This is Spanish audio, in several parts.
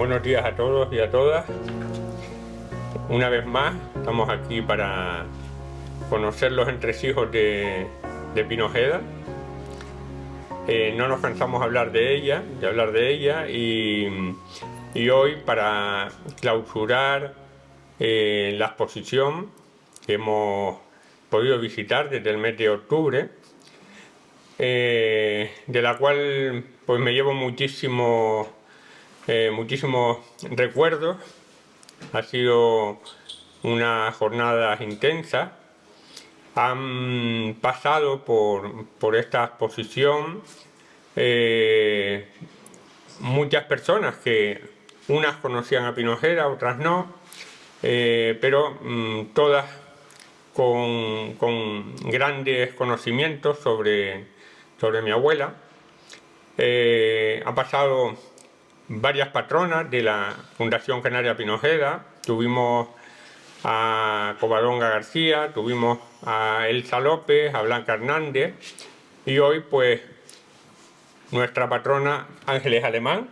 Buenos días a todos y a todas. Una vez más estamos aquí para conocer los entresijos de Pinojeda. No nos cansamos de hablar de ella y hoy, para clausurar la exposición que hemos podido visitar desde el mes de octubre, de la cual pues me llevo muchísimos recuerdos. Ha sido una jornada intensa. Han pasado por esta exposición muchas personas que unas conocían a Pinojeda, otras no, pero todas con grandes conocimientos sobre mi abuela. Han pasado varias patronas de la Fundación Canaria Pinojeda. Tuvimos a Covadonga García, tuvimos a Elsa López, a Blanca Hernández y hoy pues nuestra patrona Ángeles Alemán,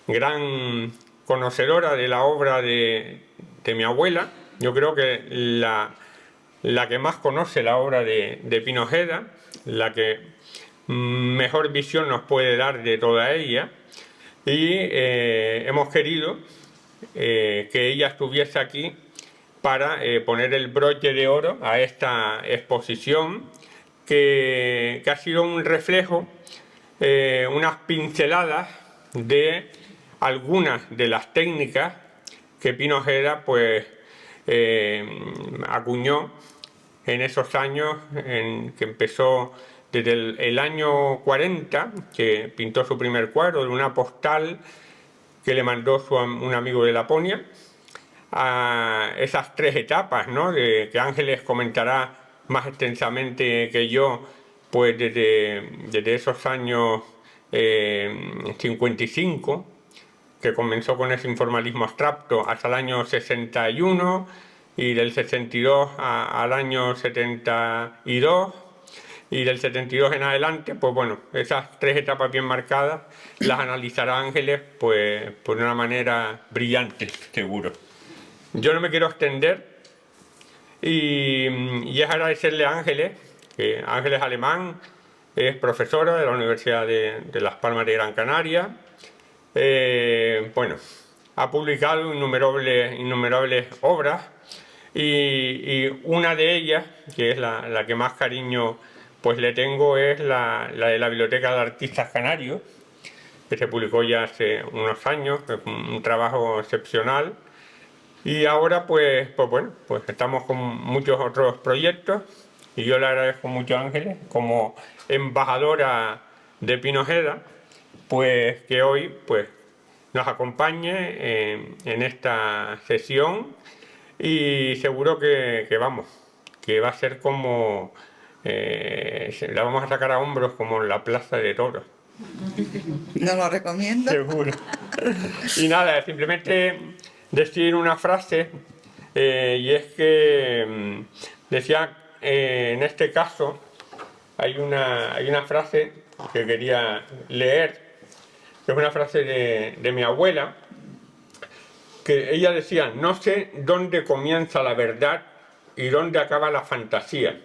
gran conocedora de la obra de mi abuela. Yo creo que la que más conoce la obra de Pinojeda, la que mejor visión nos puede dar de toda ella, y hemos querido que ella estuviese aquí para poner el broche de oro a esta exposición que ha sido un reflejo, unas pinceladas de algunas de las técnicas que Pinojeda pues acuñó en esos años que empezó desde el año 40, que pintó su primer cuadro de una postal que le mandó un amigo de Laponia, a esas tres etapas, ¿no?, que Ángeles comentará más extensamente que yo, pues desde esos años 55, que comenzó con ese informalismo abstracto, hasta el año 61, y del 62 al año 72, y del 72 en adelante, pues bueno, esas tres etapas bien marcadas las analizará Ángeles pues de una manera brillante, seguro. Yo no me quiero extender y es agradecerle a Ángeles, que Ángeles Alemán es profesora de la Universidad de Las Palmas de Gran Canaria. Bueno, ha publicado innumerables obras y una de ellas, que es la que más cariño pues le tengo, es la de la Biblioteca de Artistas Canarios, que se publicó ya hace unos años, es un trabajo excepcional. Y ahora pues bueno, pues estamos con muchos otros proyectos y yo le agradezco mucho a Ángeles como embajadora de Pinojeda, pues que hoy pues nos acompañe en esta sesión, y seguro que vamos, que va a ser como la vamos a sacar a hombros como en la Plaza de Toros. No lo recomiendo. Seguro. Y nada, simplemente decir una frase, y es que decía, en este caso hay una frase que quería leer, que es una frase de mi abuela, que ella decía: no sé dónde comienza la verdad y dónde acaba la fantasía.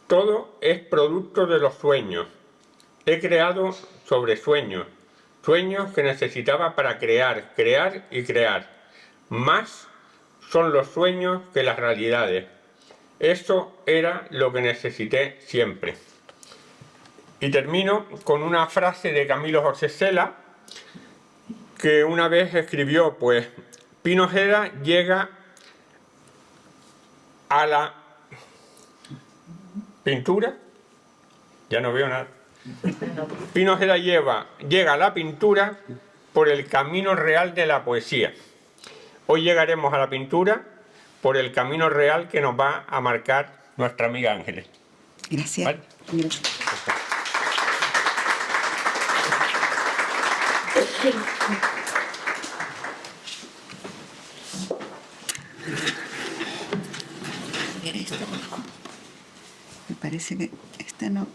Todo es producto de los sueños. He creado sobre sueños, sueños que necesitaba para crear y crear. Más son los sueños que las realidades. Eso era lo que necesité siempre. Y termino con una frase de Camilo José Cela, que una vez escribió, pues: Pinojeda llega a la pintura, ya no veo nada. Pinojeda llega a la pintura por el camino real de la poesía. Hoy llegaremos a la pintura por el camino real que nos va a marcar nuestra amiga Ángeles. Gracias. ¿Vale? Gracias. Me parece que este no.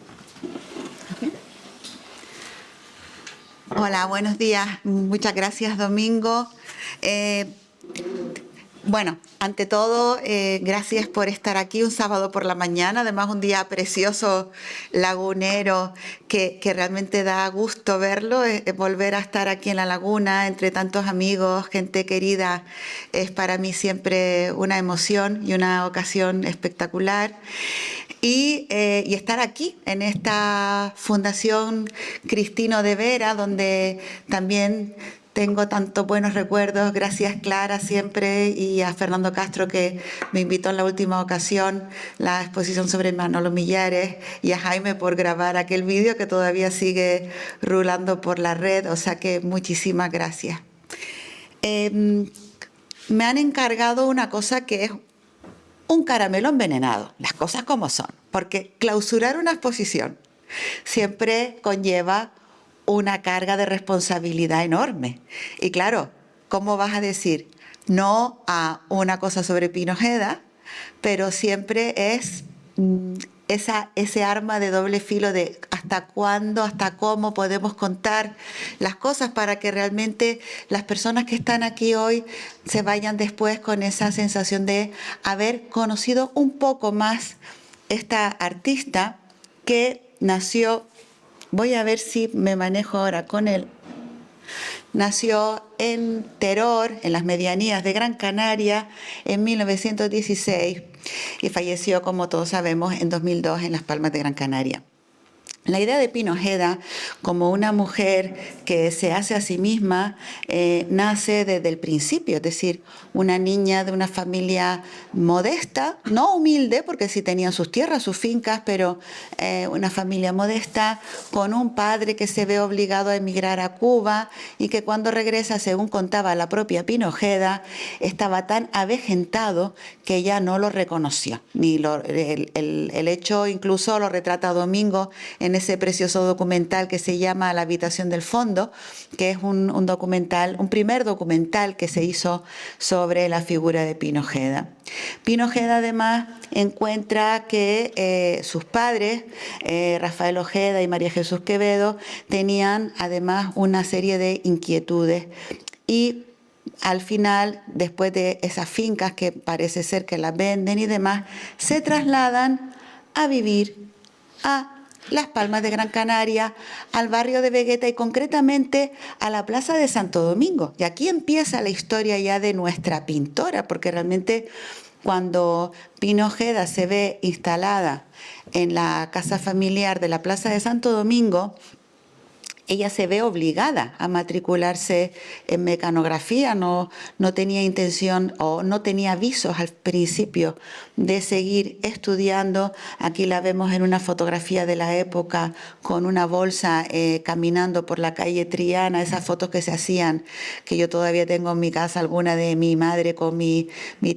Hola, buenos días. Muchas gracias, Domingo. Bueno, ante todo, gracias por estar aquí un sábado por la mañana, además un día precioso, lagunero, que realmente da gusto verlo, volver a estar aquí en la laguna, entre tantos amigos, gente querida, es para mí siempre una emoción y una ocasión espectacular. Y estar aquí, en esta Fundación Cristino de Vera, donde también tengo tantos buenos recuerdos. Gracias, Clara, siempre, y a Fernando Castro, que me invitó en la última ocasión, la exposición sobre Manolo Millares, y a Jaime por grabar aquel vídeo que todavía sigue rulando por la red. O sea que muchísimas gracias. Me han encargado una cosa que es un caramelo envenenado, las cosas como son, porque clausurar una exposición siempre conlleva una carga de responsabilidad enorme. Y claro, ¿cómo vas a decir no a una cosa sobre Pino Ojeda? Pero siempre es ese arma de doble filo de hasta cuándo, hasta cómo podemos contar las cosas para que realmente las personas que están aquí hoy se vayan después con esa sensación de haber conocido un poco más esta artista que nació. Voy a ver si me manejo ahora con él. Nació en Teror, en las medianías de Gran Canaria, en 1916 y falleció, como todos sabemos, en 2002 en Las Palmas de Gran Canaria. La idea de Pino Ojeda como una mujer que se hace a sí misma nace desde el principio, es decir, una niña de una familia modesta, no humilde, porque sí tenían sus tierras, sus fincas, pero una familia modesta, con un padre que se ve obligado a emigrar a Cuba y que cuando regresa, según contaba la propia Pino Ojeda, estaba tan avejentado que ella no lo reconoció. Ni el hecho incluso lo retrata Domingo en ese precioso documental que se llama La habitación del fondo, que es un documental, un primer documental que se hizo sobre la figura de Pino Ojeda. Pino Ojeda además encuentra que sus padres, Rafael Ojeda y María Jesús Quevedo, tenían además una serie de inquietudes y al final, después de esas fincas que parece ser que las venden y demás, se trasladan a vivir a Las Palmas de Gran Canaria, al barrio de Vegueta y concretamente a la Plaza de Santo Domingo. Y aquí empieza la historia ya de nuestra pintora, porque realmente cuando Pino Ojeda se ve instalada en la casa familiar de la Plaza de Santo Domingo, ella se ve obligada a matricularse en mecanografía, no tenía intención o no tenía avisos al principio de seguir estudiando. Aquí la vemos en una fotografía de la época con una bolsa caminando por la calle Triana, esas fotos que se hacían, que yo todavía tengo en mi casa, alguna de mi madre con mi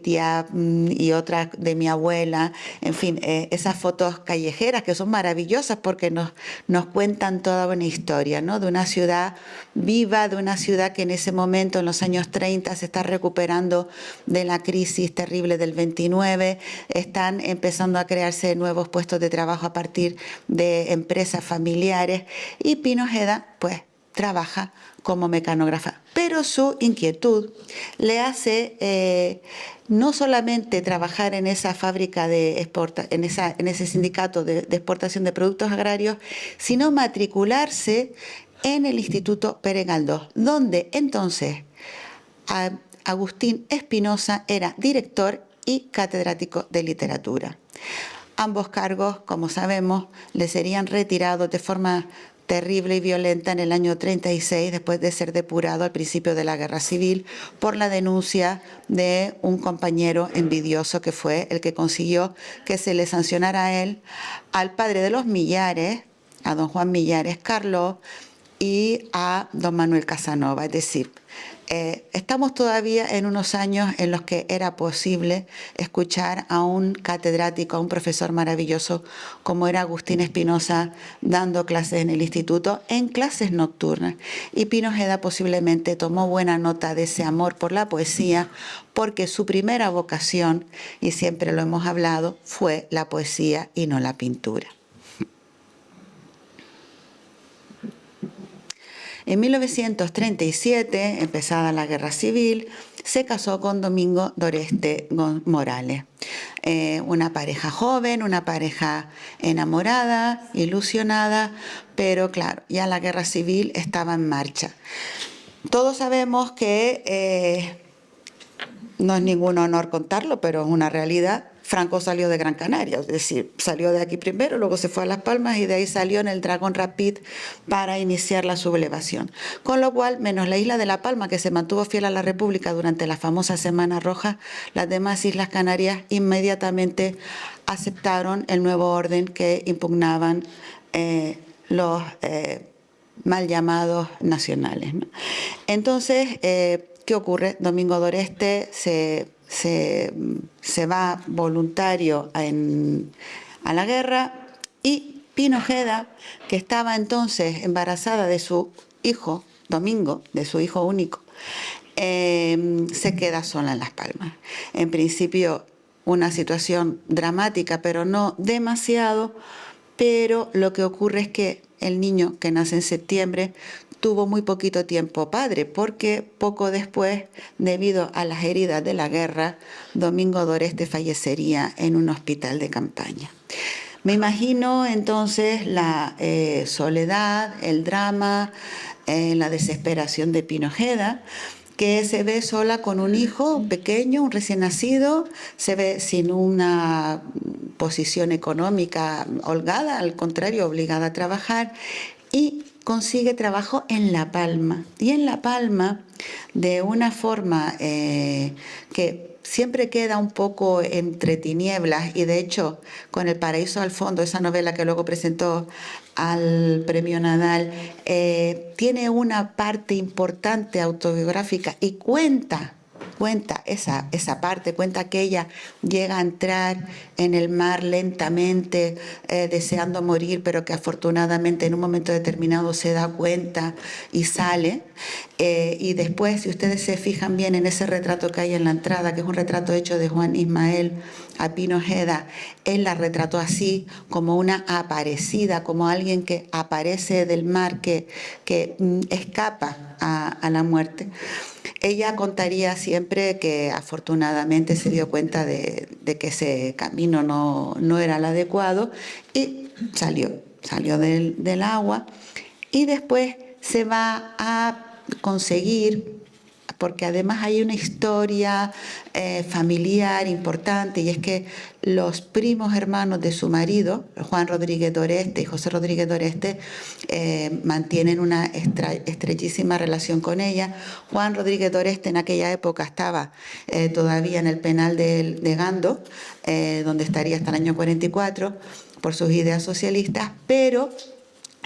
tía y otra de mi abuela, en fin, esas fotos callejeras que son maravillosas porque nos cuentan toda una historia, ¿no? De una ciudad viva, de una ciudad que en ese momento, en los años 30, se está recuperando de la crisis terrible del 29, están empezando a crearse nuevos puestos de trabajo a partir de empresas familiares y Pino Ojeda, pues, trabaja como mecanógrafa, pero su inquietud le hace no solamente trabajar en esa fábrica en ese sindicato de exportación de productos agrarios, sino matricularse en el Instituto Pere Galdós, donde entonces Agustín Espinosa era director y catedrático de literatura. Ambos cargos, como sabemos, le serían retirados de forma terrible y violenta en el año 36, después de ser depurado al principio de la Guerra Civil por la denuncia de un compañero envidioso que fue el que consiguió que se le sancionara a él, al padre de los Millares, a don Juan Millares Carlos, y a don Manuel Casanova. Es decir, estamos todavía en unos años en los que era posible escuchar a un catedrático, a un profesor maravilloso como era Agustín Espinosa dando clases en el instituto, en clases nocturnas. Y Pino Ojeda posiblemente tomó buena nota de ese amor por la poesía, porque su primera vocación, y siempre lo hemos hablado, fue la poesía y no la pintura. En 1937, empezada la Guerra Civil, se casó con Domingo Doreste Morales. Una pareja joven, una pareja enamorada, ilusionada, pero claro, ya la Guerra Civil estaba en marcha. Todos sabemos que no es ningún honor contarlo, pero es una realidad. Franco salió de Gran Canaria, es decir, salió de aquí primero, luego se fue a Las Palmas y de ahí salió en el Dragon Rapid para iniciar la sublevación. Con lo cual, menos la isla de La Palma, que se mantuvo fiel a la República durante la famosa Semana Roja, las demás islas canarias inmediatamente aceptaron el nuevo orden que impugnaban los mal llamados nacionales, ¿no? Entonces, ¿qué ocurre? Domingo Doreste se va voluntario a la guerra y Pino Ojeda, que estaba entonces embarazada de su hijo, Domingo, de su hijo único, se queda sola en Las Palmas. En principio, una situación dramática, pero no demasiado, pero lo que ocurre es que el niño que nace en septiembre tuvo muy poquito tiempo padre, porque poco después, debido a las heridas de la guerra, Domingo Doreste fallecería en un hospital de campaña. Me imagino entonces la soledad, el drama, la desesperación de Pino Ojeda, que se ve sola con un hijo pequeño, un recién nacido, se ve sin una posición económica holgada, al contrario, obligada a trabajar, y consigue trabajo en La Palma. Y en La Palma, de una forma que siempre queda un poco entre tinieblas, y de hecho, con El paraíso al fondo, esa novela que luego presentó al Premio Nadal, tiene una parte importante autobiográfica y cuenta esa parte, cuenta que ella llega a entrar en el mar lentamente, deseando morir, pero que afortunadamente en un momento determinado se da cuenta y sale. Y después, si ustedes se fijan bien en ese retrato que hay en la entrada, que es un retrato hecho de Juan Ismael a Pino Ojeda, él la retrató así, como una aparecida, como alguien que aparece del mar, que escapa a la muerte. Ella contaría siempre que afortunadamente se dio cuenta de que ese camino no era el adecuado y salió del agua, y después se va a conseguir, porque además hay una historia familiar importante, y es que los primos hermanos de su marido, Juan Rodríguez Doreste y José Rodríguez Doreste, mantienen una estrechísima relación con ella. Juan Rodríguez Doreste en aquella época estaba todavía en el penal de Gando, donde estaría hasta el año 44 por sus ideas socialistas, pero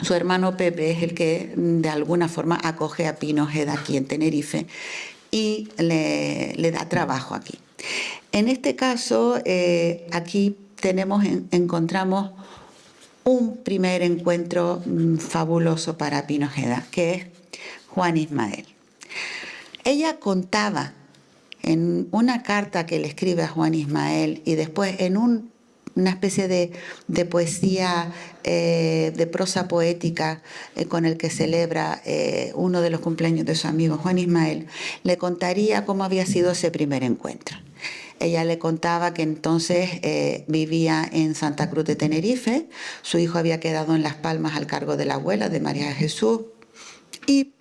su hermano Pepe es el que de alguna forma acoge a Pino Ojeda aquí en Tenerife y le da trabajo aquí. En este caso, aquí encontramos un primer encuentro fabuloso para Pino Ojeda, que es Juan Ismael. Ella contaba en una carta que le escribe a Juan Ismael y después en una especie de poesía, de prosa poética, con el que celebra uno de los cumpleaños de su amigo Juan Ismael, le contaría cómo había sido ese primer encuentro. Ella le contaba que entonces vivía en Santa Cruz de Tenerife, su hijo había quedado en Las Palmas al cargo de la abuela, de María Jesús, y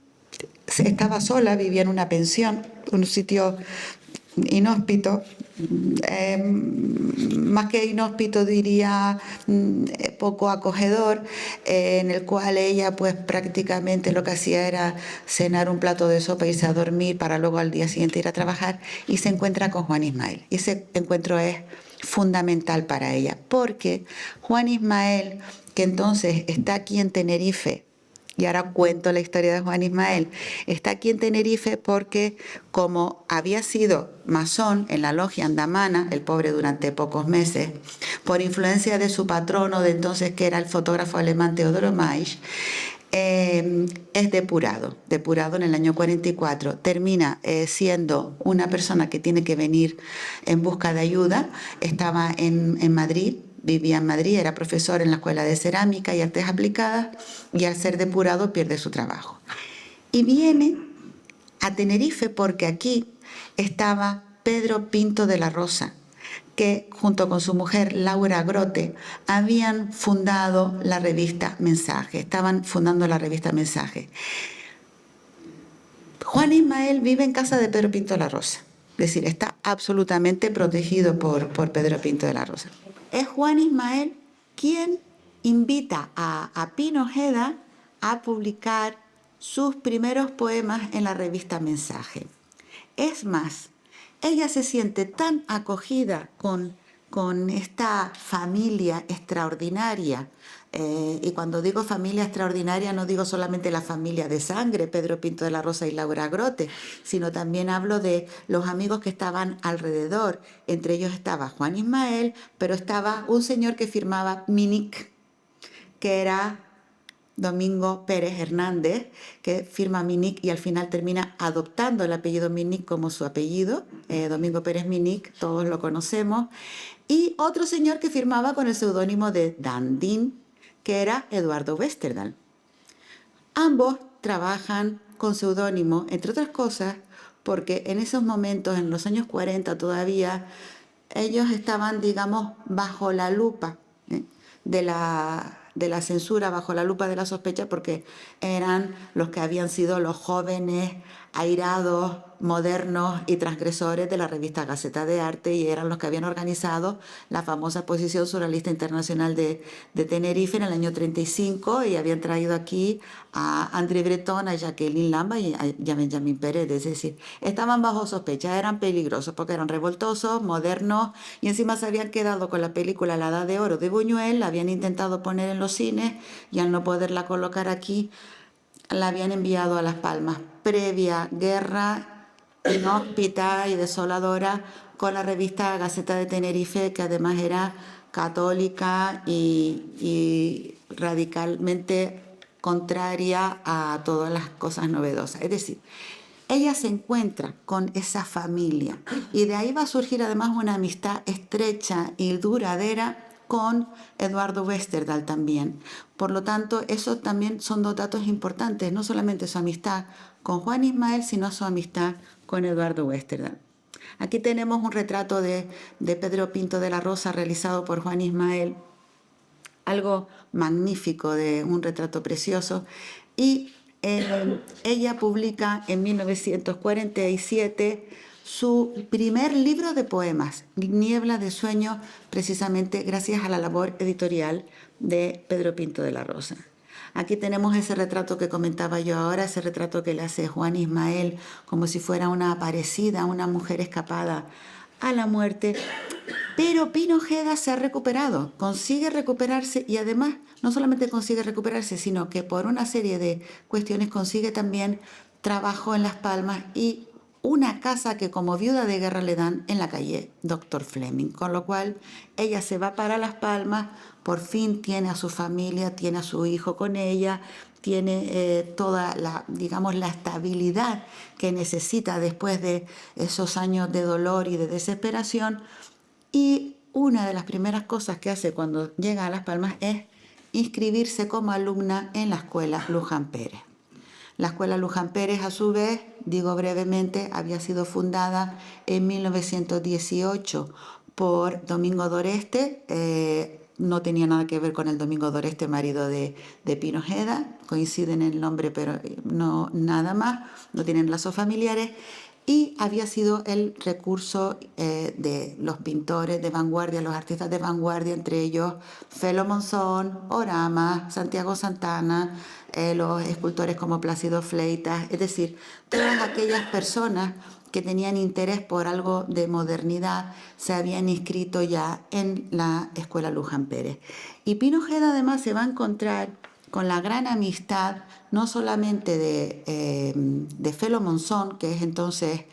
estaba sola, vivía en una pensión, un sitio inhóspito, más que inhóspito diría poco acogedor, en el cual ella pues prácticamente lo que hacía era cenar un plato de sopa y irse a dormir para luego al día siguiente ir a trabajar, y se encuentra con Juan Ismael. Y ese encuentro es fundamental para ella, porque Juan Ismael, que entonces está aquí en Tenerife, y ahora cuento la historia de Juan Ismael, está aquí en Tenerife porque, como había sido masón en la logia andamana, el pobre durante pocos meses, por influencia de su patrono de entonces, que era el fotógrafo alemán Teodoro Maisch, es depurado en el año 44, termina siendo una persona que tiene que venir en busca de ayuda. Estaba en Madrid, vivía en Madrid, era profesor en la Escuela de Cerámica y Artes Aplicadas, y al ser depurado pierde su trabajo. Y viene a Tenerife porque aquí estaba Pedro Pinto de la Rosa, que junto con su mujer Laura Grote habían fundado la revista Mensaje, estaban fundando la revista Mensaje. Juan Ismael vive en casa de Pedro Pinto de la Rosa, es decir, está absolutamente protegido por Pedro Pinto de la Rosa. Es Juan Ismael quien invita a Pino Ojeda a publicar sus primeros poemas en la revista Mensaje. Es más, ella se siente tan acogida con esta familia extraordinaria, y cuando digo familia extraordinaria no digo solamente la familia de sangre, Pedro Pinto de la Rosa y Laura Grote, sino también hablo de los amigos que estaban alrededor. Entre ellos estaba Juan Ismael, pero estaba un señor que firmaba Minic, que era Domingo Pérez Hernández, que firma Minic y al final termina adoptando el apellido Minic como su apellido, Domingo Pérez Minic, todos lo conocemos, y otro señor que firmaba con el seudónimo de Dandín, que era Eduardo Westerdal. Ambos trabajan con seudónimo, entre otras cosas, porque en esos momentos, en los años 40 todavía, ellos estaban, digamos, bajo la lupa de la censura, bajo la lupa de la sospecha, porque eran los que habían sido los jóvenes airados, modernos y transgresores de la revista Gaceta de Arte, y eran los que habían organizado la famosa exposición surrealista internacional de Tenerife en el año 35, y habían traído aquí a André Breton, a Jacqueline Lamba y a Benjamín Pérez. Es decir, estaban bajo sospecha, eran peligrosos porque eran revoltosos, modernos, y encima se habían quedado con la película La Edad de Oro de Buñuel, la habían intentado poner en los cines y al no poderla colocar aquí, la habían enviado a Las Palmas. Previa guerra inhóspita y desoladora con la revista Gaceta de Tenerife, que además era católica y radicalmente contraria a todas las cosas novedosas. Es decir, ella se encuentra con esa familia y de ahí va a surgir además una amistad estrecha y duradera con Eduardo Westerdal también. Por lo tanto, eso también son dos datos importantes, no solamente su amistad con Juan Ismael, sino su amistad con Eduardo Westerdal. Aquí tenemos un retrato de Pedro Pinto de la Rosa realizado por Juan Ismael, algo magnífico, de un retrato precioso, y ella publica en 1947 su primer libro de poemas, Niebla de Sueño, precisamente gracias a la labor editorial de Pedro Pinto de la Rosa. Aquí tenemos ese retrato que comentaba yo ahora, ese retrato que le hace Juan Ismael como si fuera una aparecida, una mujer escapada a la muerte. Pero Pino Ojeda se ha recuperado, consigue recuperarse, y además no solamente consigue recuperarse, sino que por una serie de cuestiones consigue también trabajo en Las Palmas y una casa que como viuda de guerra le dan en la calle Dr. Fleming, con lo cual ella se va para Las Palmas, por fin tiene a su familia, tiene a su hijo con ella, tiene toda la, digamos, la estabilidad que necesita después de esos años de dolor y de desesperación. Y una de las primeras cosas que hace cuando llega a Las Palmas es inscribirse como alumna en la escuela Luján Pérez. La escuela Luján Pérez, a su vez, digo brevemente, había sido fundada en 1918 por Domingo d'Oreste. No tenía nada que ver con el Domingo d'Oreste, marido de Pino Ojeda. Coinciden en el nombre, pero no nada más. No tienen lazos familiares. Y había sido el recurso de los pintores de vanguardia, los artistas de vanguardia, entre ellos Felo Monzón, Orama, Santiago Santana, los escultores como Plácido Fleitas, es decir, todas aquellas personas que tenían interés por algo de modernidad se habían inscrito ya en la Escuela Luján Pérez. Y Pino Ojeda además se va a encontrar con la gran amistad no solamente de Felo Monzón, que es entonces,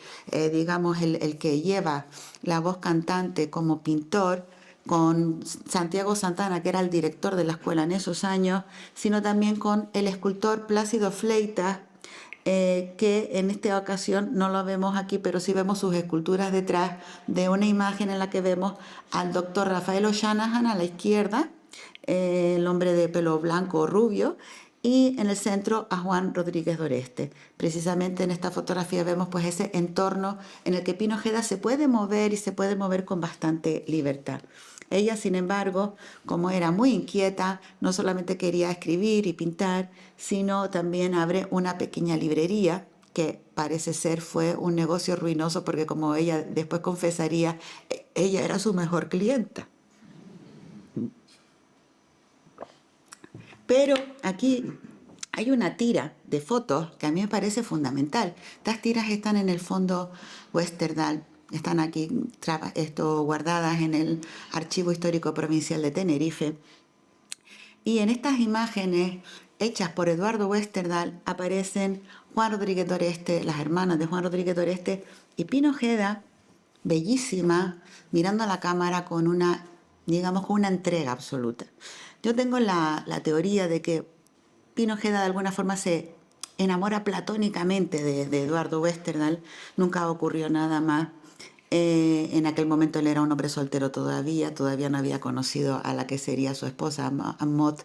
digamos, el que lleva la voz cantante como pintor, con Santiago Santana, que era el director de la escuela en esos años, sino también con el escultor Plácido Fleitas, que en esta ocasión no lo vemos aquí, pero sí vemos sus esculturas detrás de una imagen en la que vemos al doctor Rafael O'Shanahan a la izquierda, el hombre de pelo blanco o rubio, y en el centro a Juan Rodríguez Doreste. Precisamente en esta fotografía vemos pues ese entorno en el que Pino Ojeda se puede mover y se puede mover con bastante libertad. Ella, sin embargo, como era muy inquieta, no solamente quería escribir y pintar, sino también abre una pequeña librería que parece ser fue un negocio ruinoso porque, como ella después confesaría, ella era su mejor clienta. Pero aquí hay una tira de fotos que a mí me parece fundamental. Estas tiras están en el fondo Westerdal, están aquí guardadas en el Archivo Histórico Provincial de Tenerife. Y en estas imágenes hechas por Eduardo Westerdal aparecen Juan Rodríguez Doreste, las hermanas de Juan Rodríguez Doreste y Pino Ojeda, bellísima, mirando a la cámara con una, digamos, con una entrega absoluta. Yo tengo la teoría de que Pino Ojeda de alguna forma se enamora platónicamente de Eduardo Westerdal, nunca ocurrió nada más. En aquel momento él era un hombre soltero todavía no había conocido a la que sería su esposa, a Maud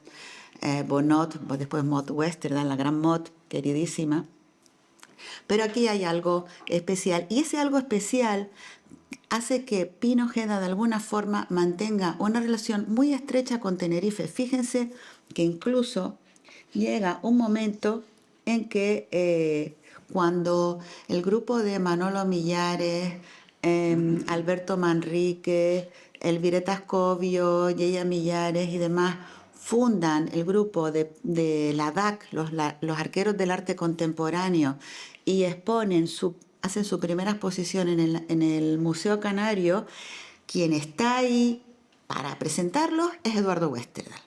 Bonnot, después Maud Westerdal, la gran Maud, queridísima. Pero aquí hay algo especial, y ese algo especial hace que Pino Ojeda de alguna forma mantenga una relación muy estrecha con Tenerife. Fíjense que incluso llega un momento en que cuando el grupo de Manolo Millares, Alberto Manrique, Elvireta Ascobio, Yeya Millares y demás fundan el grupo de la DAC, los arqueros del arte contemporáneo, y hacen su primera exposición en el Museo Canario, quien está ahí para presentarlos es Eduardo Westerdal.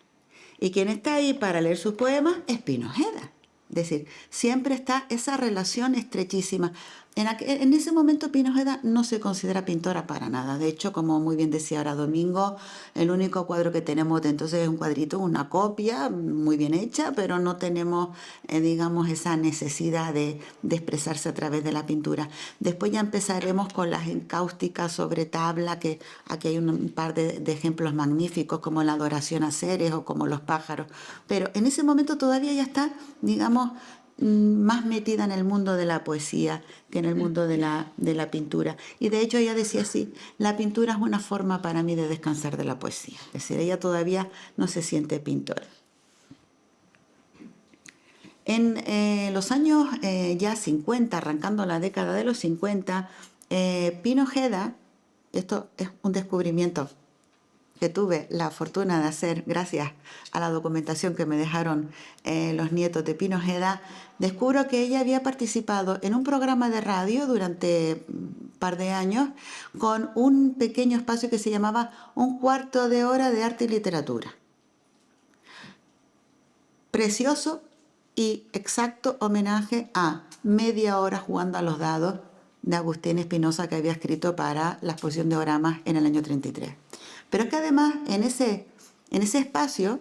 Y quien está ahí para leer sus poemas es Pino Ojeda. Es decir, siempre está esa relación estrechísima. En ese momento Pino Ojeda no se considera pintora para nada. De hecho, como muy bien decía ahora Domingo, el único cuadro que tenemos de entonces es un cuadrito, una copia muy bien hecha, pero no tenemos, digamos, esa necesidad de expresarse a través de la pintura. Después ya empezaremos con las encáusticas sobre tabla, que aquí hay un par de ejemplos magníficos, como la adoración a seres o como los pájaros. Pero en ese momento todavía ya está, digamos, más metida en el mundo de la poesía que en el mundo de la pintura. Y de hecho ella decía así: la pintura es una forma para mí de descansar de la poesía. Es decir, ella todavía no se siente pintora. En los años ya 50, arrancando la década de los 50, Pino Ojeda, esto es un descubrimiento que tuve la fortuna de hacer gracias a la documentación que me dejaron los nietos de Pino Ojeda, descubro que ella había participado en un programa de radio durante un par de años con un pequeño espacio que se llamaba Un cuarto de hora de arte y literatura. Precioso y exacto homenaje a Media hora jugando a los dados de Agustín Espinosa, que había escrito para la exposición de Oramas en el año 33. Pero es que además en ese espacio,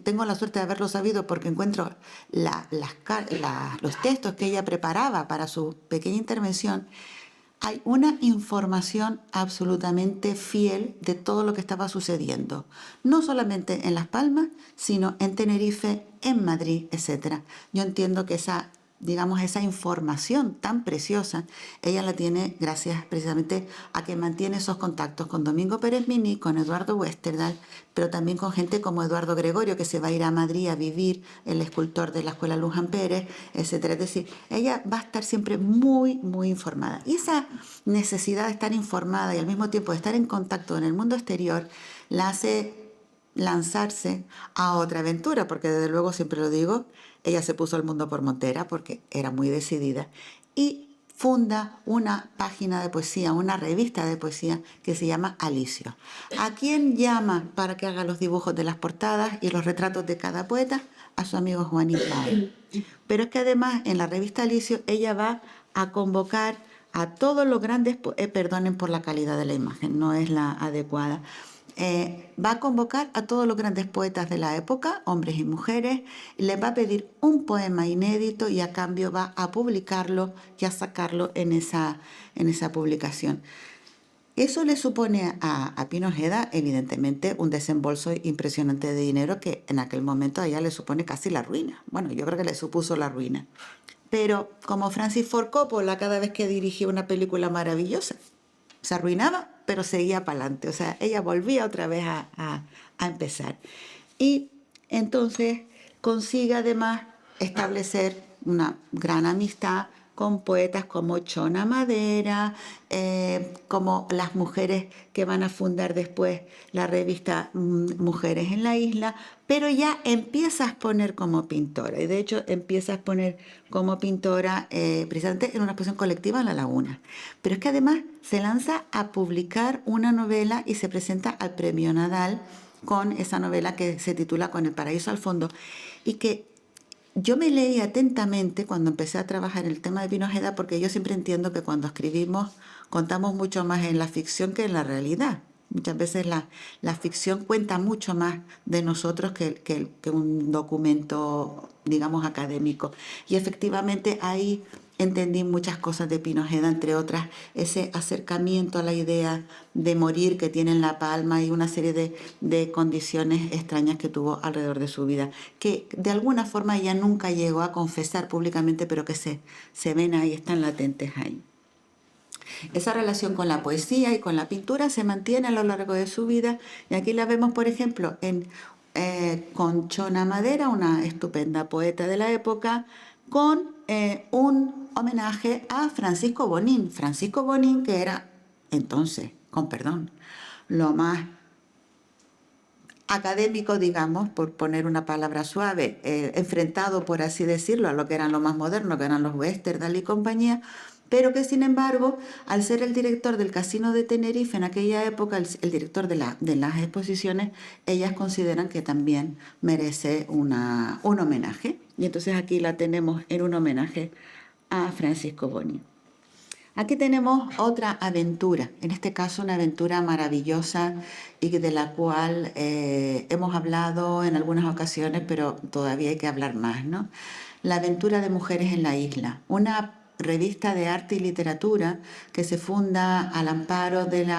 tengo la suerte de haberlo sabido porque encuentro los textos que ella preparaba para su pequeña intervención, hay una información absolutamente fiel de todo lo que estaba sucediendo, no solamente en Las Palmas, sino en Tenerife, en Madrid, etc. Yo entiendo que esa información tan preciosa, ella la tiene gracias precisamente a que mantiene esos contactos con Domingo Pérez Mini, con Eduardo Westerdal, pero también con gente como Eduardo Gregorio, que se va a ir a Madrid a vivir, el escultor de la Escuela Luján Pérez, etc. Es decir, ella va a estar siempre muy, muy informada. Y esa necesidad de estar informada y al mismo tiempo de estar en contacto en el mundo exterior, la hace lanzarse a otra aventura, porque desde luego, siempre lo digo, ella se puso el mundo por montera porque era muy decidida, y funda una página de poesía, una revista de poesía que se llama Alicio. ¿A quién llama para que haga los dibujos de las portadas y los retratos de cada poeta? A su amigo Juan Ismael. Pero es que además en la revista Alicio ella va a convocar a todos los grandes, perdonen por la calidad de la imagen, no es la adecuada, va a convocar a todos los grandes poetas de la época, hombres y mujeres, y les va a pedir un poema inédito y a cambio va a publicarlo y a sacarlo en esa publicación. Eso le supone a Pino Ojeda, evidentemente, un desembolso impresionante de dinero que en aquel momento a ella le supone casi la ruina. Bueno, yo creo que le supuso la ruina. Pero como Francis Ford Coppola, cada vez que dirigía una película maravillosa, se arruinaba, pero seguía para adelante. O sea, ella volvía otra vez a empezar. Y entonces consigue además establecer una gran amistad con poetas como Chona Madera, como las mujeres que van a fundar después la revista Mujeres en la Isla, pero ya empieza a exponer como pintora, y de hecho empieza a exponer como pintora precisamente en una exposición colectiva en La Laguna. Pero es que además se lanza a publicar una novela y se presenta al Premio Nadal con esa novela que se titula Con el paraíso al fondo, y que yo me leí atentamente cuando empecé a trabajar en el tema de Pino Ojeda, porque yo siempre entiendo que cuando escribimos contamos mucho más en la ficción que en la realidad. Muchas veces la ficción cuenta mucho más de nosotros que un documento, digamos, académico. Y efectivamente ahí entendí muchas cosas de Pino Ojeda, entre otras ese acercamiento a la idea de morir que tiene en La Palma y una serie de condiciones extrañas que tuvo alrededor de su vida, que de alguna forma ella nunca llegó a confesar públicamente, pero que se ven ahí, están latentes ahí. Esa relación con la poesía y con la pintura se mantiene a lo largo de su vida, y aquí la vemos, por ejemplo, con Chona Madera, una estupenda poeta de la época, con un homenaje a Francisco Bonín. Francisco Bonín, que era entonces, con perdón, lo más académico, digamos, por poner una palabra suave, enfrentado, por así decirlo, a lo que eran lo más moderno, que eran los western, Dalí y compañía, pero que sin embargo, al ser el director del Casino de Tenerife en aquella época, el director de las exposiciones, ellas consideran que también merece un homenaje. Y entonces aquí la tenemos en un homenaje a Francisco Bonín. Aquí tenemos otra aventura, en este caso una aventura maravillosa y de la cual hemos hablado en algunas ocasiones, pero todavía hay que hablar más, ¿no? La aventura de Mujeres en la Isla, una revista de arte y literatura que se funda al amparo del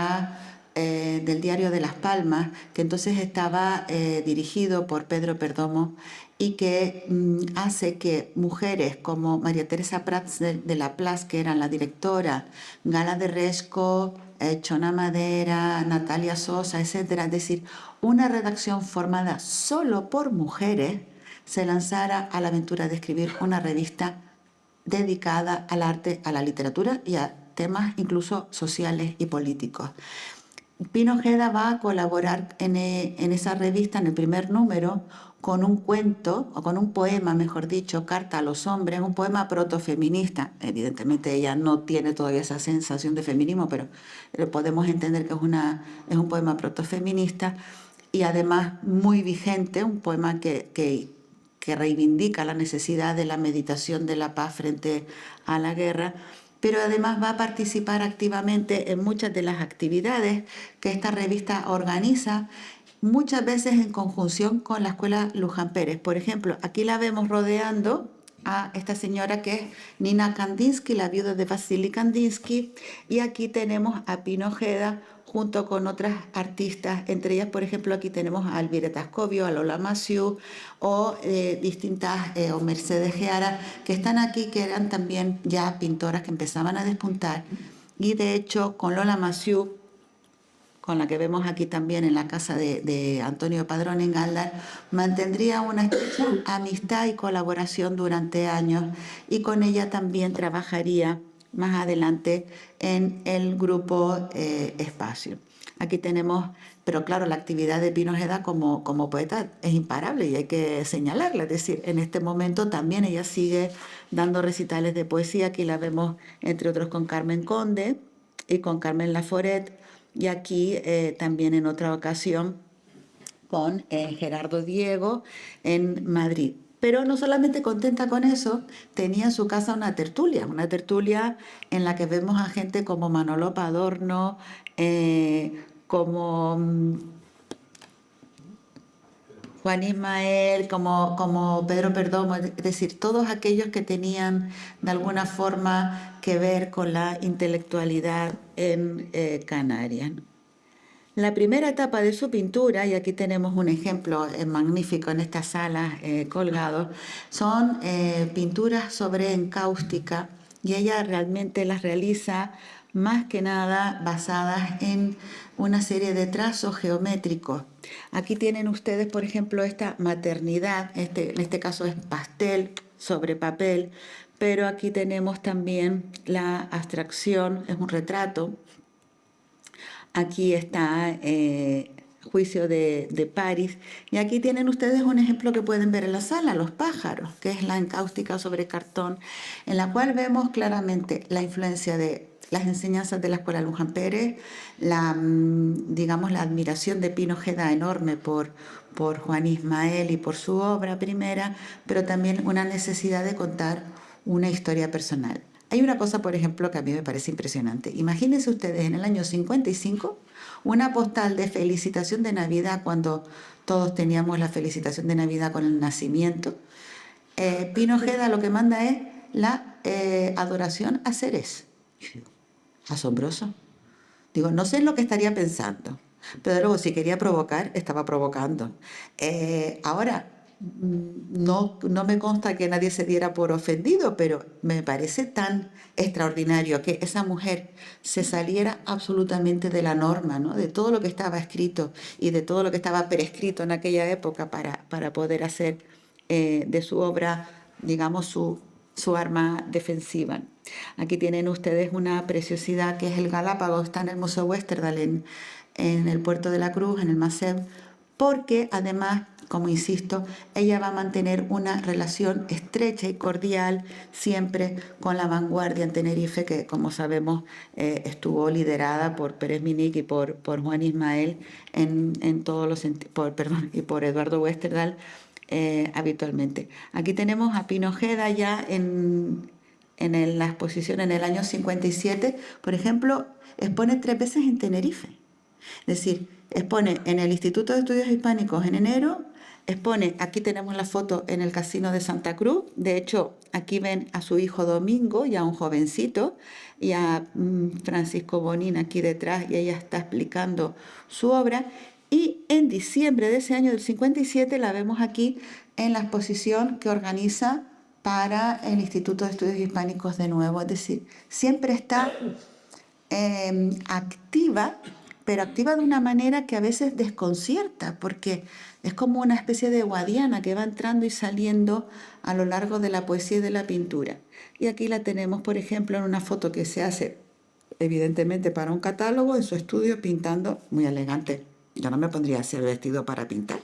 Diario de Las Palmas, que entonces estaba dirigido por Pedro Perdomo, y que hace que mujeres como María Teresa Prats de la Plas, que eran la directora, Gala de Resco, Chona Madera, Natalia Sosa, etcétera, es decir, una redacción formada solo por mujeres, se lanzara a la aventura de escribir una revista dedicada al arte, a la literatura y a temas incluso sociales y políticos. Pino Ojeda va a colaborar en esa revista, en el primer número, con un cuento, o con un poema, mejor dicho, Carta a los hombres, un poema protofeminista. Evidentemente ella no tiene todavía esa sensación de feminismo, pero podemos entender que es un poema protofeminista, y además muy vigente, un poema que reivindica la necesidad de la meditación de la paz frente a la guerra, pero además va a participar activamente en muchas de las actividades que esta revista organiza, muchas veces en conjunción con la Escuela Luján Pérez. Por ejemplo, aquí la vemos rodeando a esta señora que es Nina Kandinsky, la viuda de Vasily Kandinsky, y aquí tenemos a Pino Ojeda junto con otras artistas, entre ellas, por ejemplo, aquí tenemos a Elvira Tascovio, a Lola Massieu, o distintas, o Mercedes Geara, que están aquí, que eran también ya pintoras que empezaban a despuntar. Y de hecho, con Lola Massieu, con la que vemos aquí también en la casa de Antonio Padrón en Galdar, mantendría una estrecha amistad y colaboración durante años, y con ella también trabajaría más adelante en el grupo Espacio. Aquí tenemos, pero claro, la actividad de Pino Ojeda como poeta es imparable y hay que señalarla, es decir, en este momento también ella sigue dando recitales de poesía. Aquí la vemos entre otros con Carmen Conde y con Carmen Laforet, y aquí también en otra ocasión con Gerardo Diego en Madrid. Pero no solamente contenta con eso, tenía en su casa una tertulia en la que vemos a gente como Manolo Padorno, como Juan Ismael, como Pedro Perdomo, es decir, todos aquellos que tenían de alguna forma que ver con la intelectualidad en Canarias, ¿no? La primera etapa de su pintura, y aquí tenemos un ejemplo magnífico en estas salas colgados, son pinturas sobre encáustica, y ella realmente las realiza más que nada basadas en una serie de trazos geométricos. Aquí tienen ustedes, por ejemplo, esta maternidad, en este caso es pastel sobre papel, pero aquí tenemos también la abstracción, es un retrato. Aquí está Juicio de París. Y aquí tienen ustedes un ejemplo que pueden ver en la sala, Los pájaros, que es la encáustica sobre cartón, en la cual vemos claramente la influencia de las enseñanzas de la Escuela Luján Pérez, digamos, la admiración de Pino Ojeda enorme por Juan Ismael y por su obra primera, pero también una necesidad de contar una historia personal. Hay una cosa, por ejemplo, que a mí me parece impresionante. Imagínense ustedes en el año 55 una postal de felicitación de Navidad cuando todos teníamos la felicitación de Navidad con el nacimiento. Pino Ojeda lo que manda es la adoración a Ceres. Asombroso. Digo, no sé en lo que estaría pensando, pero luego si quería provocar, estaba provocando. Ahora, no me consta que nadie se diera por ofendido, pero me parece tan extraordinario que esa mujer se saliera absolutamente de la norma, ¿no? De todo lo que estaba escrito y de todo lo que estaba prescrito en aquella época para poder hacer de su obra, digamos, su arma defensiva. Aquí tienen ustedes una preciosidad que es el Galápagos, está en el Museo Westerdal en el Puerto de la Cruz, en el MASEB, porque además, como insisto, ella va a mantener una relación estrecha y cordial siempre con la vanguardia en Tenerife, que como sabemos estuvo liderada por Pérez Minic y por Juan Ismael en todos los sentidos, y por Eduardo Westerdal habitualmente. Aquí tenemos a Pino Ojeda ya en la exposición en el año 57, por ejemplo, expone 3 veces en Tenerife. Es decir, expone en el Instituto de Estudios Hispánicos en enero, expone, aquí tenemos la foto en el Casino de Santa Cruz, de hecho aquí ven a su hijo Domingo, ya un jovencito, y a Francisco Bonín aquí detrás, y ella está explicando su obra, y en diciembre de ese año del 57 la vemos aquí en la exposición que organiza para el Instituto de Estudios Hispánicos de nuevo, es decir, siempre está activa, pero activa de una manera que a veces desconcierta, porque es como una especie de guadiana que va entrando y saliendo a lo largo de la poesía y de la pintura. Y aquí la tenemos, por ejemplo, en una foto que se hace evidentemente para un catálogo en su estudio pintando, muy elegante. Yo no me pondría así el vestido para pintar,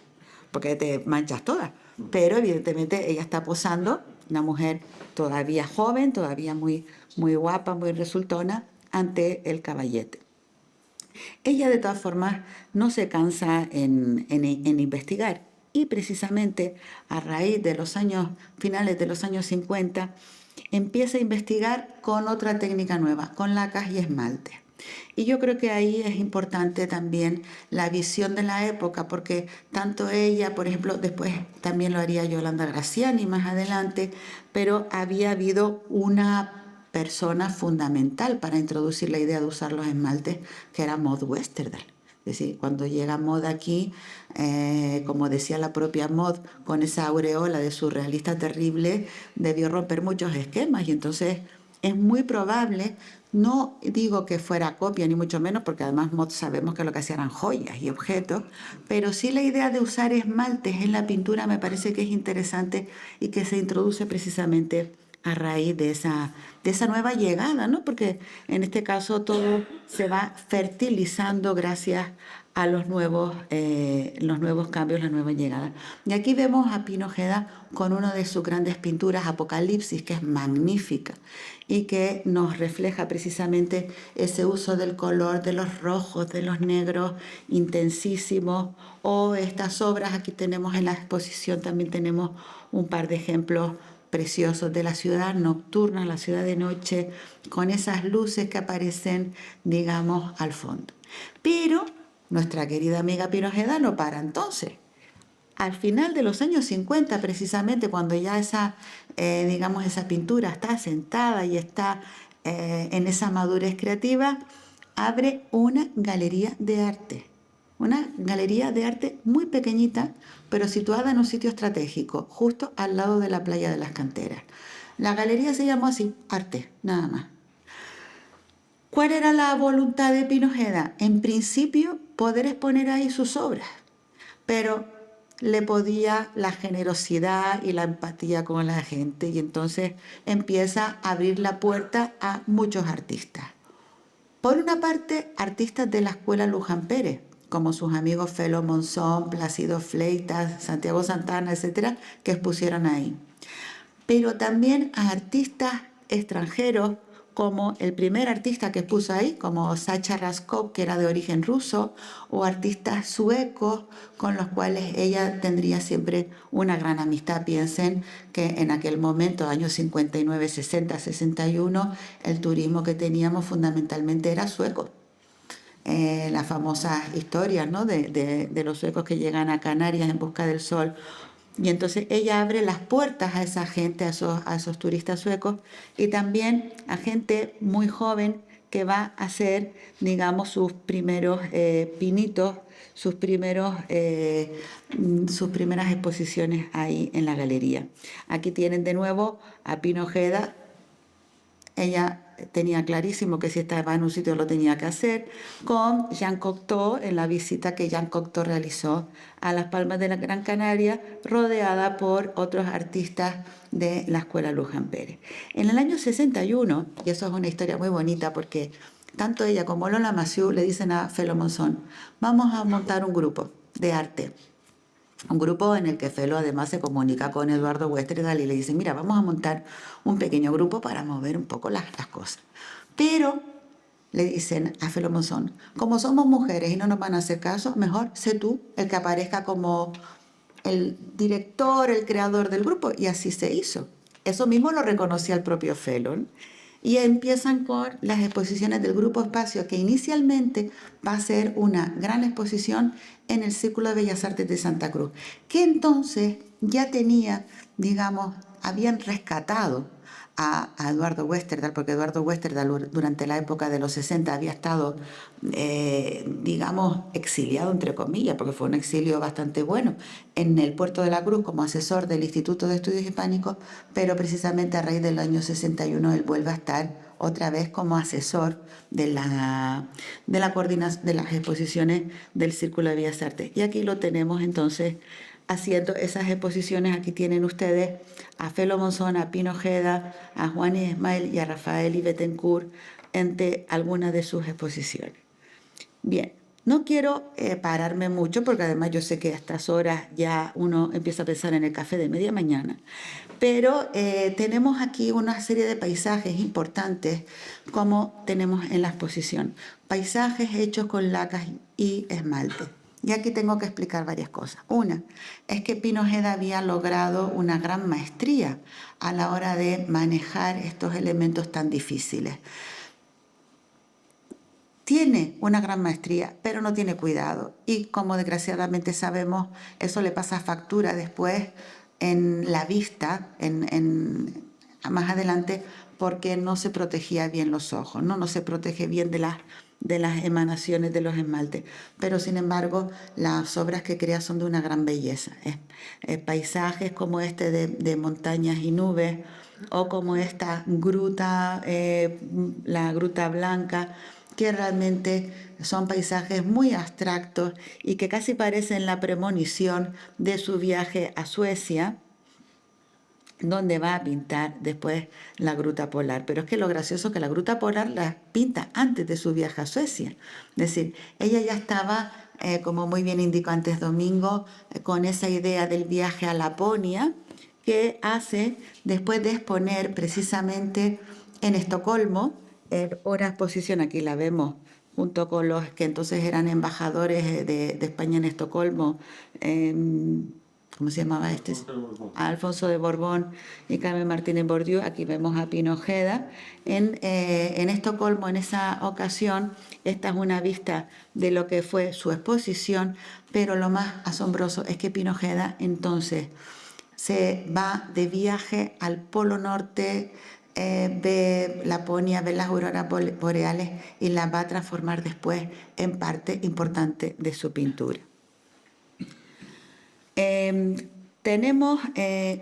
porque te manchas toda. Pero evidentemente ella está posando, una mujer todavía joven, todavía muy, muy guapa, muy resultona, ante el caballete. Ella de todas formas no se cansa en investigar, y precisamente a raíz de los años finales de los años 50 empieza a investigar con otra técnica nueva, con lacas y esmalte. Y yo creo que ahí es importante también la visión de la época, porque tanto ella, por ejemplo, después también lo haría Yolanda Graziani más adelante, pero había habido una persona fundamental para introducir la idea de usar los esmaltes, que era Maud Westerdal. Es decir, cuando llega Maud aquí, como decía la propia Maud, con esa aureola de surrealista terrible, debió romper muchos esquemas, y entonces es muy probable, no digo que fuera copia ni mucho menos, porque además Maud sabemos que lo que hacían eran joyas y objetos, pero sí la idea de usar esmaltes en la pintura me parece que es interesante y que se introduce precisamente a raíz de esa nueva llegada, ¿no? Porque en este caso todo se va fertilizando gracias a los nuevos cambios, la nueva llegada. Y aquí vemos a Pino Ojeda con una de sus grandes pinturas, Apocalipsis, que es magnífica y que nos refleja precisamente ese uso del color, de los rojos, de los negros intensísimos, o estas obras, aquí tenemos en la exposición, también tenemos un par de ejemplos preciosos de la ciudad nocturna, la ciudad de noche, con esas luces que aparecen, digamos, al fondo. Pero nuestra querida amiga Pino Ojeda no para entonces. al final de los años 50, precisamente, cuando ya digamos, esa pintura está asentada y está en esa madurez creativa, abre una galería de arte. Una galería de arte muy pequeñita, pero situada en un sitio estratégico, justo al lado de la playa de las Canteras. La galería se llamó así, Arte, nada más. ¿Cuál era la voluntad de Pino Ojeda? En principio, poder exponer ahí sus obras, pero le podía la generosidad y la empatía con la gente, y entonces empieza a abrir la puerta a muchos artistas. Por una parte, artistas de la escuela Luján Pérez, como sus amigos Felo Monzón, Plácido Fleitas, Santiago Santana, etcétera, que expusieron ahí. Pero también a artistas extranjeros, como el primer artista que expuso ahí, como Sacha Raskov, que era de origen ruso, o artistas suecos con los cuales ella tendría siempre una gran amistad. Piensen que en aquel momento, años 59, 60, 61, el turismo que teníamos fundamentalmente era sueco. Las famosas historias, ¿no?, de los suecos que llegan a Canarias en busca del sol. Y entonces ella abre las puertas a esa gente, a esos turistas suecos, y también a gente muy joven que va a hacer, digamos, sus primeros pinitos, sus primeras exposiciones ahí en la galería. Aquí tienen de nuevo a Pino Ojeda. Ella tenía clarísimo que si estaba en un sitio lo tenía que hacer, con Jean Cocteau, en la visita que Jean Cocteau realizó a Las Palmas de la Gran Canaria, rodeada por otros artistas de la Escuela Luján Pérez. En el año 61, y eso es una historia muy bonita porque tanto ella como Lola Massieu le dicen a Felo Monzón: vamos a montar un grupo de arte. Un grupo en el que Felo además se comunica con Eduardo Westerdahl y le dice: mira, vamos a montar un pequeño grupo para mover un poco las cosas. Pero le dicen a Felo Monzón: como somos mujeres y no nos van a hacer caso, mejor sé tú el que aparezca como el director, el creador del grupo. Y así se hizo. Eso mismo lo reconocía el propio Felo, ¿no? Y empiezan con las exposiciones del Grupo Espacio, que inicialmente va a ser una gran exposición en el Círculo de Bellas Artes de Santa Cruz, que entonces ya tenía, digamos, habían rescatado a Eduardo Westerdahl, porque Eduardo Westerdahl durante la época de los 60 había estado, digamos, exiliado, entre comillas, porque fue un exilio bastante bueno, en el Puerto de la Cruz como asesor del Instituto de Estudios Hispánicos, pero precisamente a raíz del año 61 él vuelve a estar otra vez como asesor de la coordinación de las exposiciones del Círculo de Bellas Artes. Y aquí lo tenemos entonces haciendo esas exposiciones. Aquí tienen ustedes a Felo Monzón, a Pino Ojeda, a Juan Ismael y a Rafael y Bettencourt entre algunas de sus exposiciones. Bien, no quiero pararme mucho porque además yo sé que a estas horas ya uno empieza a pensar en el café de media mañana, pero tenemos aquí una serie de paisajes importantes como tenemos en la exposición. Paisajes hechos con lacas y esmalte. Y aquí tengo que explicar varias cosas. Una es que Pino Ojeda había logrado una gran maestría a la hora de manejar estos elementos tan difíciles. Tiene una gran maestría, pero no tiene cuidado. Y como desgraciadamente sabemos, eso le pasa factura después en la vista, más adelante, porque no se protegía bien los ojos, no se protege bien de las emanaciones de los esmaltes. Pero sin embargo, las obras que crea son de una gran belleza. Paisajes como este de montañas y nubes, o como esta gruta, la Gruta Blanca, que realmente son paisajes muy abstractos y que casi parecen la premonición de su viaje a Suecia, donde va a pintar después la Gruta Polar. Pero es que lo gracioso es que la Gruta Polar la pinta antes de su viaje a Suecia. Es decir, ella ya estaba, como muy bien indicó antes Domingo, con esa idea del viaje a Laponia, que hace después de exponer precisamente en Estocolmo, una exposición, aquí la vemos, junto con los que entonces eran embajadores de España en Estocolmo, ¿cómo se llamaba este? Alfonso de Borbón y Carmen Martínez Bourdieu. Aquí vemos a Pino Ojeda en Estocolmo. En esa ocasión, esta es una vista de lo que fue su exposición, pero lo más asombroso es que Pino Ojeda entonces se va de viaje al Polo Norte, ve Laponia, ve las auroras boreales y las va a transformar después en parte importante de su pintura. Tenemos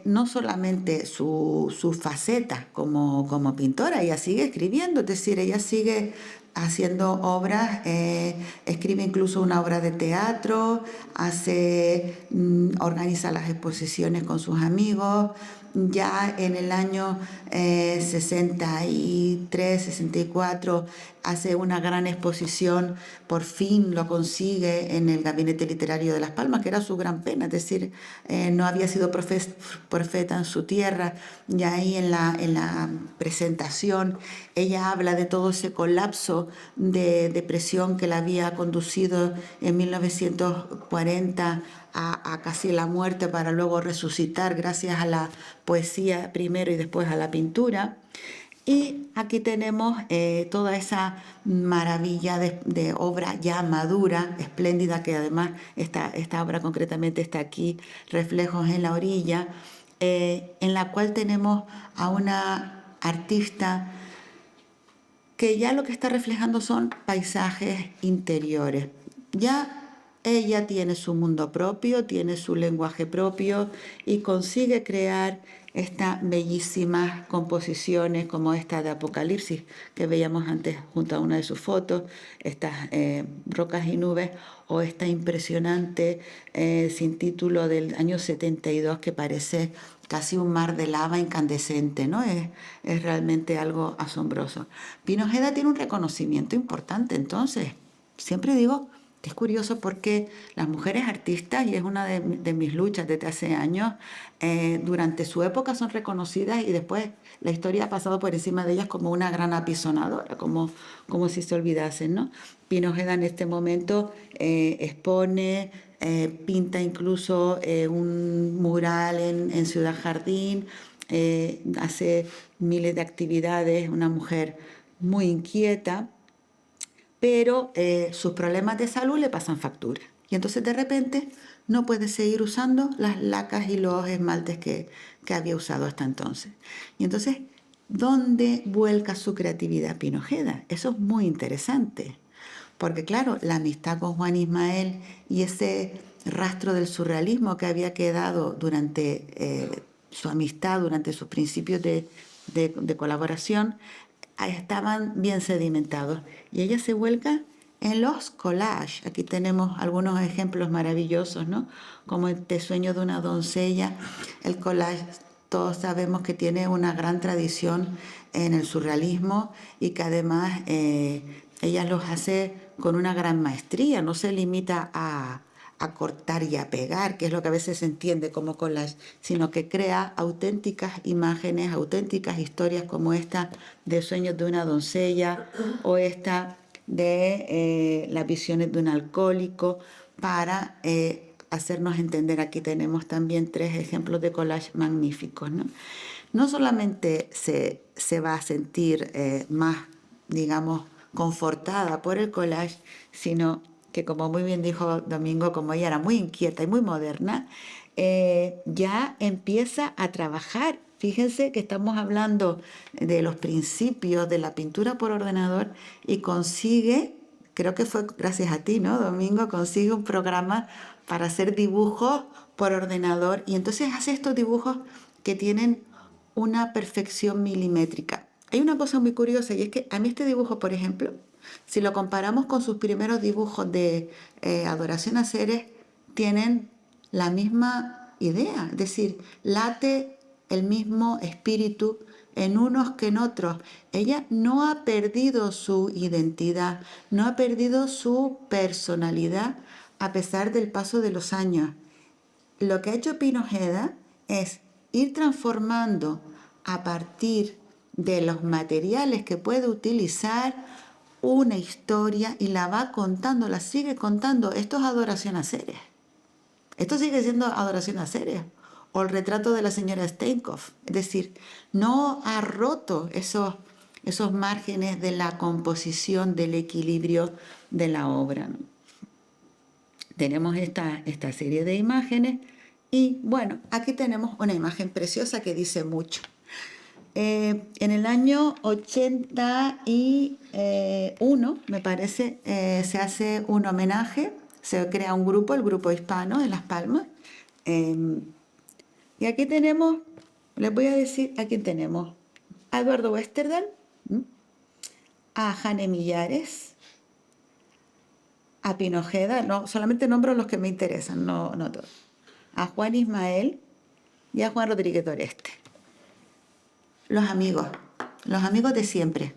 no solamente su faceta como pintora, ella sigue escribiendo, es decir, ella sigue haciendo obras, escribe incluso una obra de teatro, organiza las exposiciones con sus amigos. Ya en el año 63, 64 hace una gran exposición, por fin lo consigue en el Gabinete Literario de Las Palmas, que era su gran pena, es decir, no había sido profeta en su tierra, y ahí en la presentación ella habla de todo ese colapso de depresión que la había conducido en 1940 a casi la muerte para luego resucitar gracias a la poesía primero y después a la pintura. Y aquí tenemos toda esa maravilla de obra ya madura, espléndida, que además esta obra concretamente está aquí, Reflejos en la orilla, en la cual tenemos a una artista que ya lo que está reflejando son paisajes interiores. Ya ella tiene su mundo propio, tiene su lenguaje propio y consigue crear estas bellísimas composiciones como esta de Apocalipsis que veíamos antes junto a una de sus fotos, estas rocas y nubes, o esta impresionante sin título del año 72 que parece casi un mar de lava incandescente, ¿no? Es realmente algo asombroso. Pino Ojeda tiene un reconocimiento importante, entonces, siempre digo que es curioso porque las mujeres artistas, y es una de mis luchas desde hace años, durante su época son reconocidas y después la historia ha pasado por encima de ellas como una gran apisonadora, como si se olvidasen, ¿no? Pino Ojeda en este momento expone, pinta incluso un mural en Ciudad Jardín, hace miles de actividades, una mujer muy inquieta, pero sus problemas de salud le pasan factura. Y entonces de repente no puede seguir usando las lacas y los esmaltes que había usado hasta entonces. Y entonces, ¿dónde vuelca su creatividad Pino Ojeda? Eso es muy interesante. Porque claro, la amistad con Juan Ismael y ese rastro del surrealismo que había quedado durante su amistad, durante sus principios de colaboración, estaban bien sedimentados. Y ella se vuelca en los collages. Aquí tenemos algunos ejemplos maravillosos, ¿no? Como este sueño de una doncella. El collage, todos sabemos que tiene una gran tradición en el surrealismo y que además ella los hace con una gran maestría, no se limita a cortar y a pegar, que es lo que a veces se entiende como collage, sino que crea auténticas imágenes, auténticas historias como esta de Sueños de una doncella o esta de las visiones de un alcohólico, para hacernos entender. Aquí tenemos también 3 ejemplos de collage magníficos, ¿no? No solamente se va a sentir más, digamos, confortada por el collage, sino que, como muy bien dijo Domingo, como ella era muy inquieta y muy moderna, ya empieza a trabajar. Fíjense que estamos hablando de los principios de la pintura por ordenador y consigue, creo que fue gracias a ti, ¿no, Domingo? Consigue un programa para hacer dibujos por ordenador y entonces hace estos dibujos que tienen una perfección milimétrica. Hay una cosa muy curiosa y es que a mí este dibujo, por ejemplo, si lo comparamos con sus primeros dibujos de Adoración a Seres, tienen la misma idea, es decir, late el mismo espíritu en unos que en otros. Ella no ha perdido su identidad, no ha perdido su personalidad a pesar del paso de los años. Lo que ha hecho Pino Ojeda es ir transformando a partir de los materiales que puede utilizar una historia y la va contando, la sigue contando. Esto es Adoración a Seres. Esto sigue siendo adoración a Ceres. O el retrato de la señora Steinkoff. Es decir, no ha roto esos márgenes de la composición, del equilibrio de la obra, ¿no? Tenemos esta serie de imágenes y bueno, aquí tenemos una imagen preciosa que dice mucho. En el año 81, me parece, se hace un homenaje, se crea un grupo, el Grupo Hispano en Las Palmas. Y aquí tenemos, les voy a decir, aquí tenemos a Eduardo Westerdal, a Jane Millares, a Pino Ojeda, no, solamente nombro los que me interesan, no todos, a Juan Ismael y a Juan Rodríguez Doreste. Los amigos de siempre.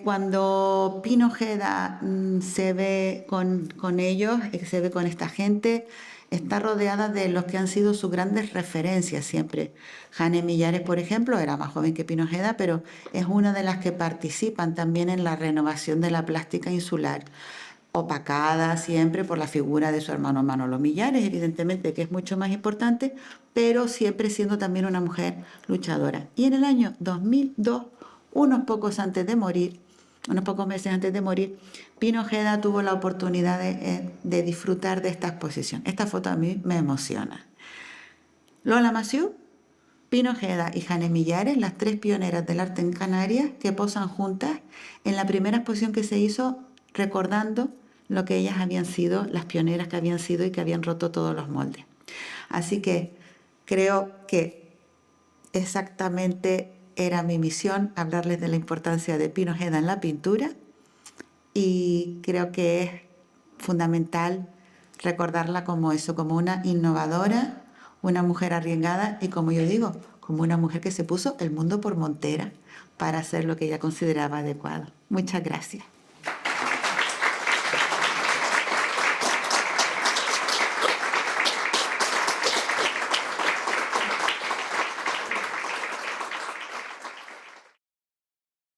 Cuando Pino Ojeda se ve con ellos, se ve con esta gente, está rodeada de los que han sido sus grandes referencias siempre. Jane Millares, por ejemplo, era más joven que Pino Ojeda, pero es una de las que participan también en la renovación de la plástica insular, opacada siempre por la figura de su hermano Manolo Millares, evidentemente, que es mucho más importante, pero siempre siendo también una mujer luchadora. Y en el año 2002, unos pocos meses antes de morir, Pino Ojeda tuvo la oportunidad de disfrutar de esta exposición. Esta foto a mí me emociona. Lola Massieu, Pino Ojeda y Jane Millares, las tres pioneras del arte en Canarias, que posan juntas en la primera exposición que se hizo recordando lo que ellas habían sido, las pioneras que habían sido y que habían roto todos los moldes. Así que creo que exactamente era mi misión hablarles de la importancia de Pino Ojeda en la pintura y creo que es fundamental recordarla como eso, como una innovadora, una mujer arriesgada y, como yo digo, como una mujer que se puso el mundo por montera para hacer lo que ella consideraba adecuado. Muchas gracias.